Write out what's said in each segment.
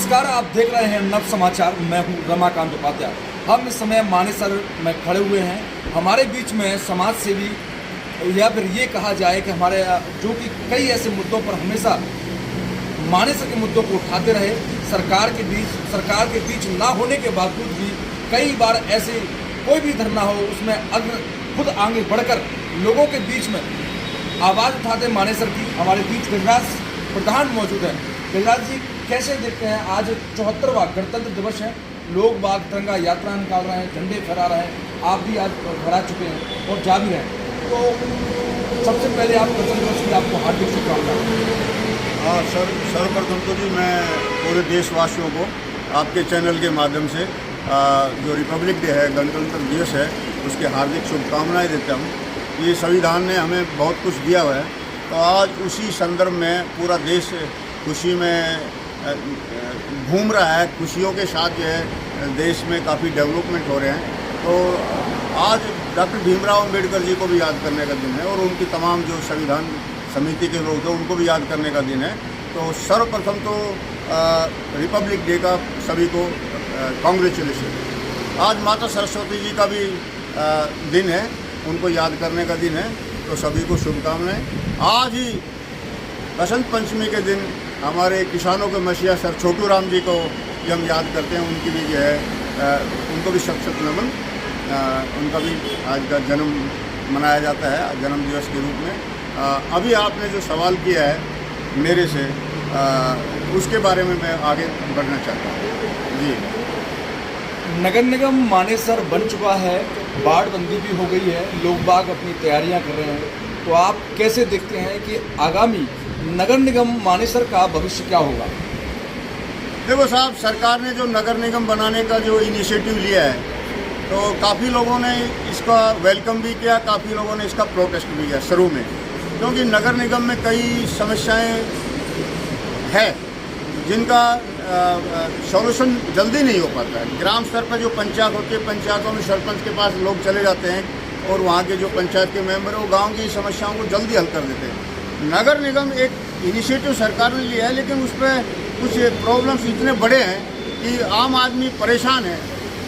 नमस्कार, आप देख रहे हैं नव समाचार। मैं हूं रमाकांत उपाध्याय। हम इस समय मानेसर में खड़े हुए हैं। हमारे बीच में समाज सेवी या फिर ये कहा जाए कि हमारे जो कि कई ऐसे मुद्दों पर हमेशा मानेसर के मुद्दों को उठाते रहे, सरकार के बीच ना होने के बावजूद भी कई बार ऐसे कोई भी धरना हो उसमें अग्र खुद आगे बढ़कर लोगों के बीच में आवाज़ उठाते मानेसर की। हमारे बीच गजराज प्रधान मौजूद है। गजराज जी, कैसे देखते हैं आज 74वां गणतंत्र दिवस है, लोग बाग तिरंगा यात्रा निकाल रहे हैं, झंडे फहरा रहे हैं, आप भी आज फहरा चुके हैं और जा भी रहे हैं, तो सबसे पहले आप गणतंत्र दिवस की आपको हार्दिक शुभकामनाएं। हाँ सर, सर्वप्रथम तो जी मैं पूरे देशवासियों को आपके चैनल के माध्यम से जो रिपब्लिक डे है, गणतंत्र दिवस है, उसके हार्दिक शुभकामनाएं देता हूँ। ये संविधान ने हमें बहुत कुछ दिया हुआ है, तो आज उसी संदर्भ में पूरा देश खुशी में घूम रहा है। खुशियों के साथ जो है देश में काफ़ी डेवलपमेंट हो रहे हैं। तो आज डॉक्टर भीमराव अंबेडकर जी को भी याद करने का दिन है और उनकी तमाम जो संविधान समिति के लोग थे उनको भी याद करने का दिन है। तो सर्वप्रथम तो रिपब्लिक डे का सभी को कॉन्ग्रेचुलेशन। आज माता सरस्वती जी का भी दिन है, उनको याद करने का दिन है, तो सभी को शुभकामनाएं। आज ही बसंत पंचमी के दिन हमारे किसानों के मसीहा सर छोटू राम जी को हम याद करते हैं, उनकी भी जो है उनको भी शत शत नमन। उनका भी आज का जन्म मनाया जाता है जन्म दिवस के रूप में। अभी आपने जो सवाल किया है मेरे से, उसके बारे में मैं आगे बढ़ना चाहता हूँ। जी, नगर निगम मानेसर बन चुका है, बाढ़बंदी भी हो गई है, लोग बाग अपनी तैयारियां कर रहे हैं, तो आप कैसे देखते हैं कि आगामी नगर निगम मानेसर का भविष्य क्या होगा? देखो साहब, सरकार ने जो नगर निगम बनाने का जो इनिशिएटिव लिया है, तो काफ़ी लोगों ने इसका वेलकम भी किया, काफ़ी लोगों ने इसका प्रोटेस्ट भी किया शुरू में, क्योंकि नगर निगम में कई समस्याएं हैं जिनका सॉल्यूशन जल्दी नहीं हो पाता है। ग्राम स्तर पर जो पंचायत होती है, पंचायतों में सरपंच के पास लोग चले जाते हैं और वहाँ के जो पंचायत के मेंबर हैं वो गाँव की समस्याओं को जल्दी हल कर देते हैं। नगर निगम एक इनिशिएटिव सरकार ने लिया है, लेकिन उस पर कुछ प्रॉब्लम्स इतने बड़े हैं कि आम आदमी परेशान है।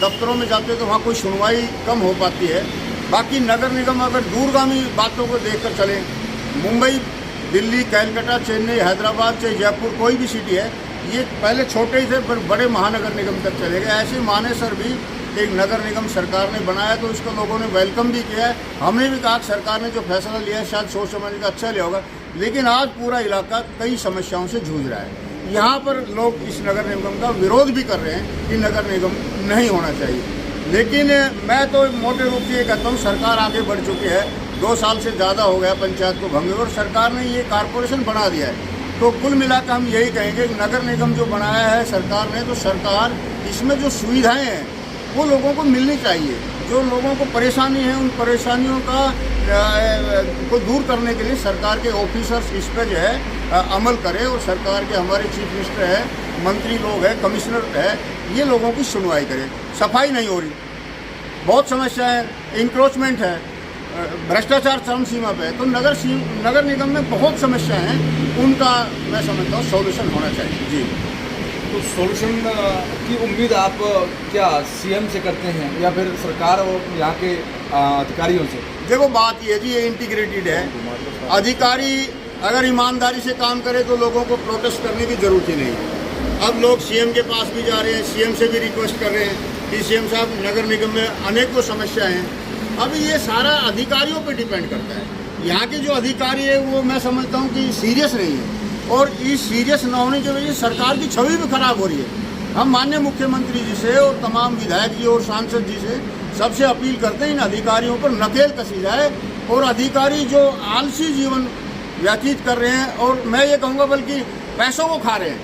दफ्तरों में जाते हैं तो वहाँ कोई सुनवाई कम हो पाती है। बाकी नगर निगम अगर दूरगामी बातों को देखकर चले, मुंबई, दिल्ली, कलकत्ता, चेन्नई, हैदराबाद, चाहे जयपुर, कोई भी सिटी है, ये पहले छोटे ही थे पर बड़े महानगर निगम तक चले गए। ऐसे मानेसर भी एक नगर निगम सरकार ने बनाया, तो इसको लोगों ने वेलकम भी किया है। हमने भी कहा कि सरकार ने जो फैसला लिया है शायद सोच समझ का अच्छा लिया होगा, लेकिन आज पूरा इलाका कई समस्याओं से जूझ रहा है। यहाँ पर लोग इस नगर निगम का विरोध भी कर रहे हैं कि नगर निगम नहीं होना चाहिए, लेकिन मैं तो मोटे रूप से ये कहता हूँ सरकार आगे बढ़ चुकी है। 2 साल से ज़्यादा हो गया पंचायत को भंगे और सरकार ने ये कॉरपोरेशन बना दिया है। तो कुल मिलाकर हम यही कहेंगे कि नगर निगम जो बनाया है सरकार ने, तो सरकार इसमें जो सुविधाएँ हैं वो लोगों को मिलनी चाहिए। जो लोगों को परेशानी है उन परेशानियों को दूर करने के लिए सरकार के ऑफिसर्स इस पर जो है अमल करें, और सरकार के हमारे चीफ मिनिस्टर है, मंत्री लोग हैं, कमिश्नर है, ये लोगों की सुनवाई करें। सफाई नहीं हो रही, बहुत समस्या है, इंक्रोचमेंट है, भ्रष्टाचार चरम सीमा पे है। तो नगर निगम में बहुत समस्याएं हैं, उनका मैं समझता हूँ सॉल्यूशन होना चाहिए। जी, तो सॉल्यूशन की उम्मीद आप क्या सीएम से करते हैं या फिर सरकार और यहाँ के अधिकारियों से? देखो बात ये जी, ये इंटीग्रेटेड है। अधिकारी अगर ईमानदारी से काम करे तो लोगों को प्रोटेस्ट करने की जरूरत ही नहीं है। अब लोग सीएम के पास भी जा रहे हैं, सीएम से भी रिक्वेस्ट कर रहे हैं कि सीएम साहब, नगर निगम में अनेकों समस्याएं हैं। अब ये सारा अधिकारियों पर डिपेंड करता है। यहाँ के जो अधिकारी है वो मैं समझता हूँ कि सीरियस नहीं है, और इस सीरियस न होने की वजह से सरकार की छवि भी खराब हो रही है। हम माननीय मुख्यमंत्री जी से और तमाम विधायक जी और सांसद जी से सबसे अपील करते हैं इन अधिकारियों पर नकेल कसी जाए, और अधिकारी जो आलसी जीवन व्यतीत कर रहे हैं, और मैं ये कहूँगा बल्कि पैसों को खा रहे हैं।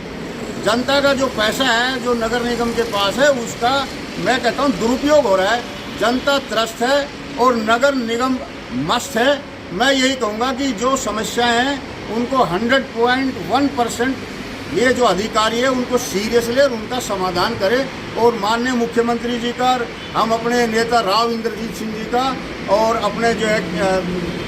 जनता का जो पैसा है जो नगर निगम के पास है उसका मैं कहता हूँ दुरुपयोग हो रहा है। जनता त्रस्त है और नगर निगम मस्त है। मैं यही कहूँगा कि जो समस्याएं हैं उनको 100.1% ये जो अधिकारी है उनको सीरियस ले और उनका समाधान करें। और माननीय मुख्यमंत्री जी का, हम अपने नेता राव इंद्रजीत सिंह जी का और अपने जो है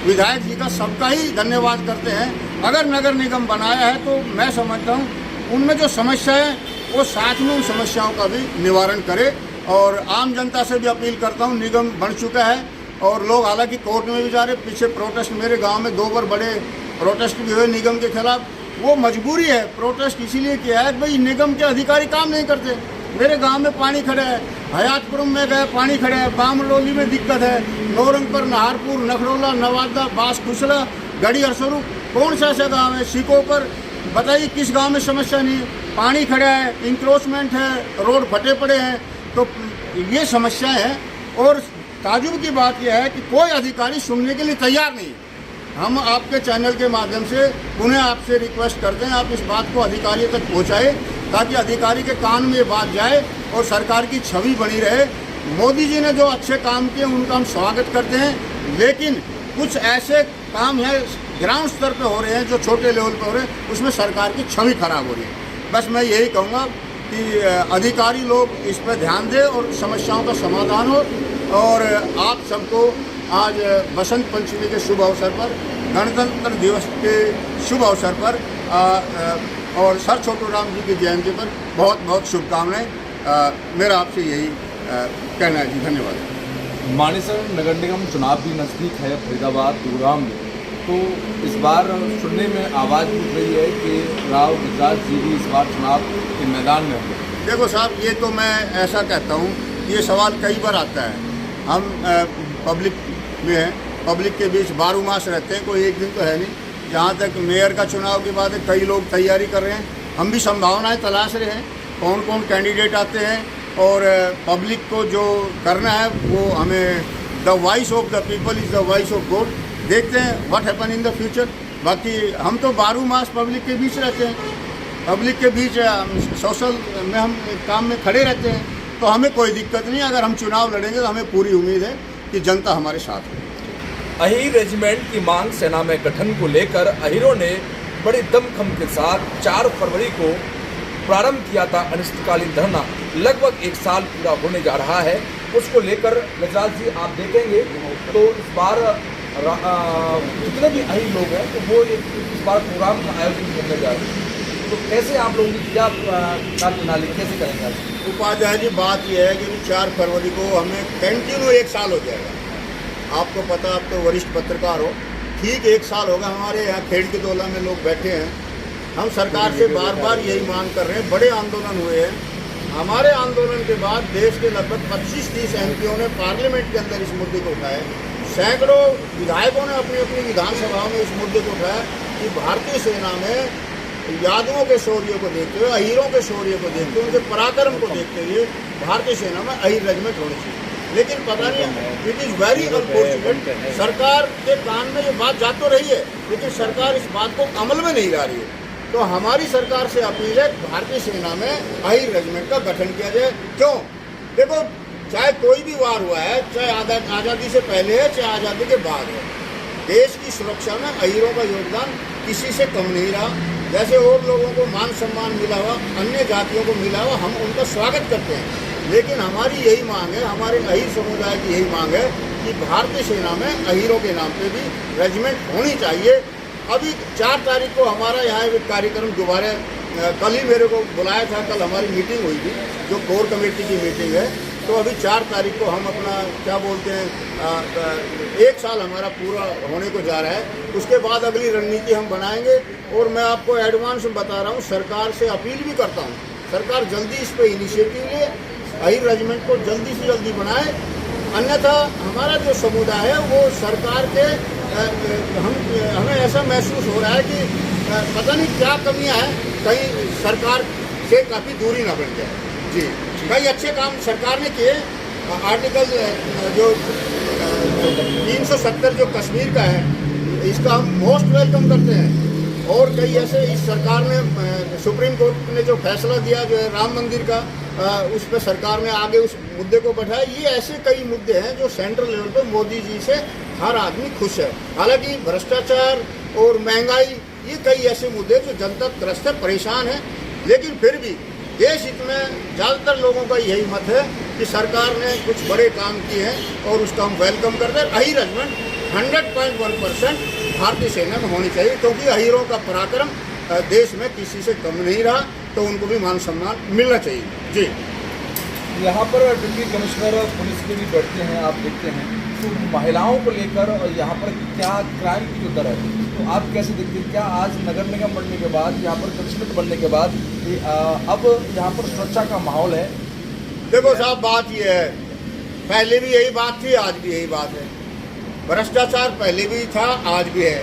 विधायक जी का सबका ही धन्यवाद करते हैं। अगर नगर निगम बनाया है तो मैं समझता हूँ उनमें जो समस्या है वो साथ में उन समस्याओं का भी निवारण करे। और आम जनता से भी अपील करता हूँ, निगम बन चुका है और लोग हालांकि कोर्ट में भी जा रहे। पीछे प्रोटेस्ट मेरे गांव में 2 बार बड़े प्रोटेस्ट भी हुए निगम के खिलाफ। वो मजबूरी है, प्रोटेस्ट इसीलिए किया है भाई निगम के अधिकारी काम नहीं करते। मेरे गांव में पानी खड़ा है, हयातपुर में गए पानी खड़ा है, बामलोली में दिक्कत है, नौरंगपुर, नाहरपुर, नखड़ोला, नवादा, बास खुसला, गढ़ी अरसरू, कौन सा ऐसा गाँव है? सीको पर बताइए किस गांव में समस्या नहीं है? पानी खड़ा है, इंक्रोचमेंट है, रोड फटे पड़े हैं, तो ये समस्याएं हैं। और ताजुब की बात यह है कि कोई अधिकारी सुनने के लिए तैयार नहीं है। हम आपके चैनल के माध्यम से पुनः आपसे रिक्वेस्ट करते हैं, आप इस बात को अधिकारियों तक पहुंचाएं ताकि अधिकारी के कान में ये बात जाए और सरकार की छवि बनी रहे। मोदी जी ने जो अच्छे काम किए उनका हम स्वागत करते हैं, लेकिन कुछ ऐसे काम हैं ग्राउंड स्तर पे हो रहे हैं जो छोटे लेवल पे हो रहे हैं, उसमें सरकार की छवि खराब हो रही है। बस मैं यही कहूँगा कि अधिकारी लोग इस पर ध्यान दें और समस्याओं का समाधान हो। और आप सबको आज बसंत पंचमी के शुभ अवसर पर, गणतंत्र दिवस के शुभ अवसर पर और सर छोटू राम जी की जयंती पर बहुत बहुत शुभकामनाएं। मेरा आपसे यही कहना है जी। धन्यवाद। मानेसर नगर निगम चुनाव भी नज़दीक है फरीदाबाद गुरुग्राम में, तो इस बार सुनने में आवाज़ उठ रही है कि राव गजराज जी भी इस बार चुनाव के मैदान में होंगे। देखो साहब, ये तो मैं ऐसा कहता हूँ, ये सवाल कई बार आता है। हम पब्लिक में हैं, पब्लिक के बीच 12 मास रहते हैं, कोई एक दिन तो है नहीं। जहाँ तक मेयर का चुनाव की बात है, कई लोग तैयारी कर रहे हैं, हम भी संभावनाएं तलाश रहे हैं कौन कौन कैंडिडेट आते हैं। और पब्लिक को जो करना है वो हमें, the voice of the people is the voice of God. देखते हैं what happen in the future. बाकी हम तो 12 मास पब्लिक के बीच रहते हैं, पब्लिक के बीच सोशल में हम काम में खड़े रहते हैं, तो हमें कोई दिक्कत नहीं। अगर हम चुनाव लड़ेंगे तो हमें पूरी उम्मीद है कि जनता हमारे साथ है। अहीर रेजिमेंट की मांग सेना में गठन को लेकर अहीरों ने बड़े दमखम के साथ 4 फरवरी को प्रारंभ किया था अनिश्चितकालीन धरना। लगभग 1 साल पूरा होने जा रहा है। उसको लेकर गजराज जी आप देखेंगे तो इस बार जितने भी अहीर लोग हैं तो वो इस बार प्रोग्राम का आयोजन करने जा रहे हैं, तो कैसे आप लोगों की क्या कार्यप्रणाली कैसे करेंगे? उपाध्याय जी, बात यह है कि 4 फरवरी को हमें कंटिन्यू 1 साल हो जाएगा। आपको पता, आप तो वरिष्ठ पत्रकार हो, ठीक 1 साल होगा। हमारे यहाँ खेड़ की दौला में लोग बैठे हैं। हम सरकार से बार बार यही मांग कर रहे हैं, बड़े आंदोलन हुए हैं। हमारे आंदोलन के बाद देश के लगभग 25-30 एमपीओ ने पार्लियामेंट के अंदर इस मुद्दे को उठाया। सैकड़ों विधायकों ने अपनी अपनी विधानसभाओं में इस मुद्दे को उठाया कि भारतीय सेना में यादवों के शौर्य को देखते हुए, अहीरों के शौर्य को देखते हुए, उनके पराक्रम को देखते हुए भारतीय सेना में अहीर रेजिमेंट होनी चाहिए। लेकिन पता नहीं, इट इज़ वेरी अनफॉर्चुनेट, सरकार के कान में ये बात जा तो रही है लेकिन सरकार इस बात को अमल में नहीं ला रही है। तो हमारी सरकार से अपील है, भारतीय सेना में अहीर रेजिमेंट का गठन किया जाए। क्यों? देखो, चाहे कोई भी वार हुआ है, चाहे आज़ादी से पहले है, चाहे आज़ादी के बाद है, देश की सुरक्षा में अहीरों का योगदान किसी से कम नहीं रहा। जैसे और लोगों को मान सम्मान मिला हुआ, अन्य जातियों को मिला हुआ, हम उनका स्वागत करते हैं। लेकिन हमारी यही मांग है, हमारे अहीर समुदाय की यही मांग है कि भारतीय सेना में अहीरों के नाम पे भी रेजिमेंट होनी चाहिए। अभी 4 तारीख को हमारा यहाँ एक कार्यक्रम दोबारा, कल ही मेरे को बुलाया था, कल हमारी मीटिंग हुई थी जो कोर कमेटी की मीटिंग है। तो अभी 4 तारीख को हम अपना क्या बोलते हैं 1 साल हमारा पूरा होने को जा रहा है। उसके बाद अगली रणनीति हम बनाएंगे। और मैं आपको एडवांस में बता रहा हूँ, सरकार से अपील भी करता हूँ, सरकार जल्दी इस पर इनिशिएटिव ले, अहीर रेजिमेंट को जल्दी से जल्दी बनाए। अन्यथा हमारा जो समुदाय है वो सरकार के हमें ऐसा महसूस हो रहा है कि पता नहीं क्या कमियां हैं, कहीं सरकार से काफ़ी दूरी ना बन जाए। जी, कई अच्छे काम सरकार ने किए। आर्टिकल जो 370 जो कश्मीर का है, इसका हम मोस्ट वेलकम करते हैं। और कई ऐसे इस सरकार ने, सुप्रीम कोर्ट ने जो फैसला दिया जो है राम मंदिर का, उस पर सरकार ने आगे उस मुद्दे को बढ़ाया। ये ऐसे कई मुद्दे हैं जो सेंट्रल लेवल पर मोदी जी से हर आदमी खुश है। हालांकि भ्रष्टाचार और महंगाई, ये कई ऐसे मुद्दे जो जनता त्रस्त है, परेशान है, लेकिन फिर भी देश हित में ज़्यादातर लोगों का यही मत है कि सरकार ने कुछ बड़े काम किए हैं और उसका हम वेलकम करते हैं। अहीर रेजिमेंट 100.1% भारतीय सेना में होनी चाहिए, क्योंकि अहीरों का पराक्रम देश में किसी से कम नहीं रहा। तो उनको भी मान सम्मान मिलना चाहिए। जी। यहाँ पर डिप्टी कमिश्नर पुलिस के भी बैठते हैं, आप देखते हैं, तो महिलाओं को लेकर यहाँ पर क्या क्राइम की जो दर है, तो आप कैसे देखते हैं? क्या आज नगर निगम बनने के बाद, यहाँ पर कमिश्नरेट बनने के बाद अब यहाँ पर सुरक्षा का माहौल है? देखो साहब, बात ये है, पहले भी यही बात थी, आज भी यही बात है। भ्रष्टाचार पहले भी था, आज भी है।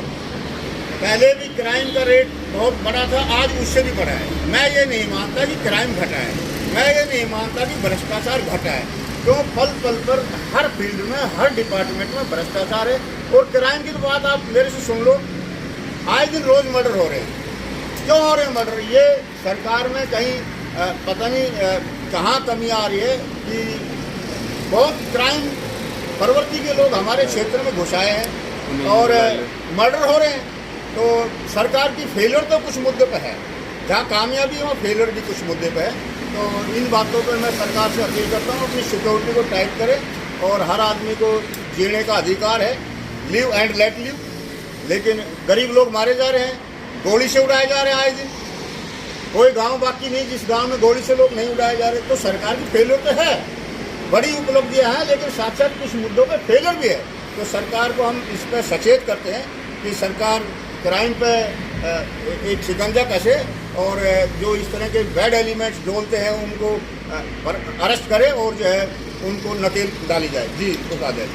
पहले भी क्राइम का रेट बहुत बड़ा था, आज उससे भी बढ़ा है। मैं ये नहीं मानता कि क्राइम घटा है, मैं ये नहीं मानता कि भ्रष्टाचार घटा है, क्यों पल पल पर हर फील्ड में, हर डिपार्टमेंट में भ्रष्टाचार है। और क्राइम की तो बात आप मेरे से सुन लो, आए दिन रोज मर्डर हो रहे हैं। क्यों हो रहे हैं मर्डर? ये सरकार में कहीं पता नहीं कहाँ कमी आ रही है कि बहुत क्राइम प्रवृत्ति के लोग हमारे क्षेत्र में घुस आए हैं और मर्डर हो रहे हैं। तो सरकार की फेलियर तो कुछ मुद्दे पे है, जहाँ कामयाबी है वहाँ फेलियर भी कुछ मुद्दे पे है। तो इन बातों पर मैं सरकार से अपील करता हूँ, अपनी सिक्योरिटी को टाइट करें और हर आदमी को जीने का अधिकार है, लिव एंड लेट लिव। लेकिन गरीब लोग मारे जा रहे हैं, गोली से उड़ाए जा रहे हैं आए दिन। कोई गांव बाकी नहीं जिस गांव में गोली से लोग नहीं उड़ाए जा रहे। तो सरकार की फेलियर तो है, बड़ी उपलब्धियां हैं, लेकिन साथ साथ कुछ मुद्दों पर फेलियर भी है। तो सरकार को हम इस पर सचेत करते हैं कि सरकार क्राइम पे एक शिकंजा कसे और जो इस तरह के बैड एलिमेंट्स डोलते हैं उनको अरेस्ट करे और जो है उनको नकेल डाली जाए। जी, बता दें।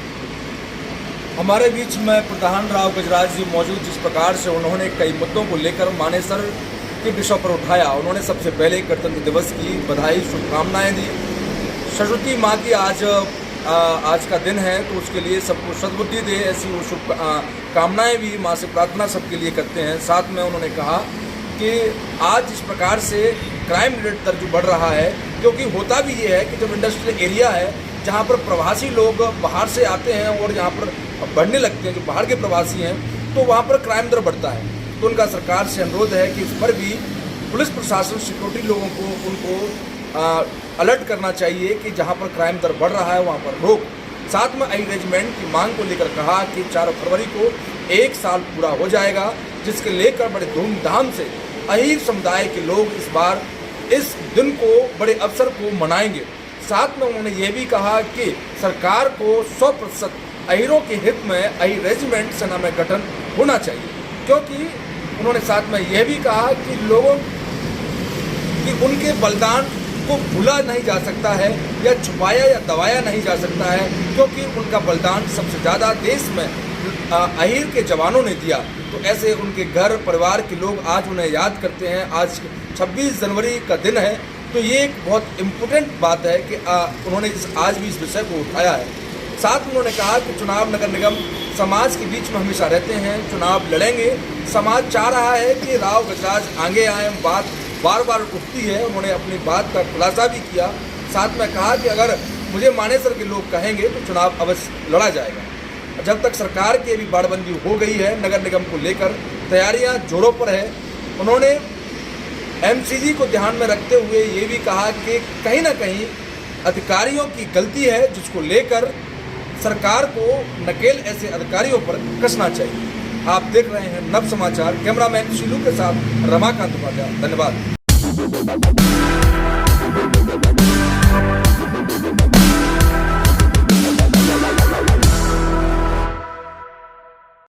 हमारे बीच में प्रधान राव गजराज जी मौजूद, जिस प्रकार से उन्होंने कई मुद्दों को लेकर मानेसर के विषय पर उठाया। उन्होंने सबसे पहले गणतंत्र दिवस की बधाई, शुभकामनाएं दी। सरस्वती माँ की आज का दिन है, तो उसके लिए सबको सद्बुद्धि दे, ऐसी वो शुभ कामनाएँ भी माँ से प्रार्थना सबके लिए करते हैं। साथ में उन्होंने कहा कि आज इस प्रकार से क्राइम रेट दर जो बढ़ रहा है, क्योंकि होता भी ये है कि जब इंडस्ट्रियल एरिया है जहाँ पर प्रवासी लोग बाहर से आते हैं और यहाँ पर बढ़ने लगते हैं, जो बाहर के प्रवासी हैं, तो वहाँ पर क्राइम दर बढ़ता है। तो उनका सरकार से अनुरोध है कि इस पर भी पुलिस प्रशासन, सिक्योरिटी लोगों को उनको अलर्ट करना चाहिए कि जहाँ पर क्राइम दर बढ़ रहा है वहाँ पर रोक। साथ में अरेंजमेंट की मांग को लेकर कहा कि 4 फरवरी को 1 साल पूरा हो जाएगा, जिसके लेकर बड़े धूमधाम से अहीर समुदाय के लोग इस बार इस दिन को, बड़े अवसर को मनाएंगे। साथ में उन्होंने ये भी कहा कि सरकार को 100% अहीरों के हित में अहीर रेजिमेंट सेना में गठन होना चाहिए, क्योंकि उन्होंने साथ में यह भी कहा कि लोगों की उनके बलिदान को भूला नहीं जा सकता है या छुपाया या दबाया नहीं जा सकता है, क्योंकि उनका बलिदान सबसे ज़्यादा देश में अहीर के जवानों ने दिया। तो ऐसे उनके घर परिवार के लोग आज उन्हें याद करते हैं। आज 26 जनवरी का दिन है, तो ये एक बहुत इम्पोर्टेंट बात है कि उन्होंने आज भी इस विषय को उठाया है। साथ में उन्होंने कहा कि चुनाव नगर निगम समाज के बीच में हमेशा रहते हैं, चुनाव लड़ेंगे। समाज चाह रहा है कि राव गजराज आगे आए, बात बार बार उठती है। उन्होंने अपनी बात का खुलासा भी किया। साथ में कहा कि अगर मुझे मानेसर के लोग कहेंगे तो चुनाव अवश्य लड़ा जाएगा। जब तक सरकार की अभी बाड़बंदी हो गई है, नगर निगम को लेकर तैयारियां जोरों पर है। उन्होंने एमसीजी को ध्यान में रखते हुए ये भी कहा कि कहीं ना कहीं अधिकारियों की गलती है, जिसको लेकर सरकार को नकेल ऐसे अधिकारियों पर कसना चाहिए। आप देख रहे हैं नव समाचार, कैमरामैन शीलू के साथ रमाकांत उपाध्याय। धन्यवाद।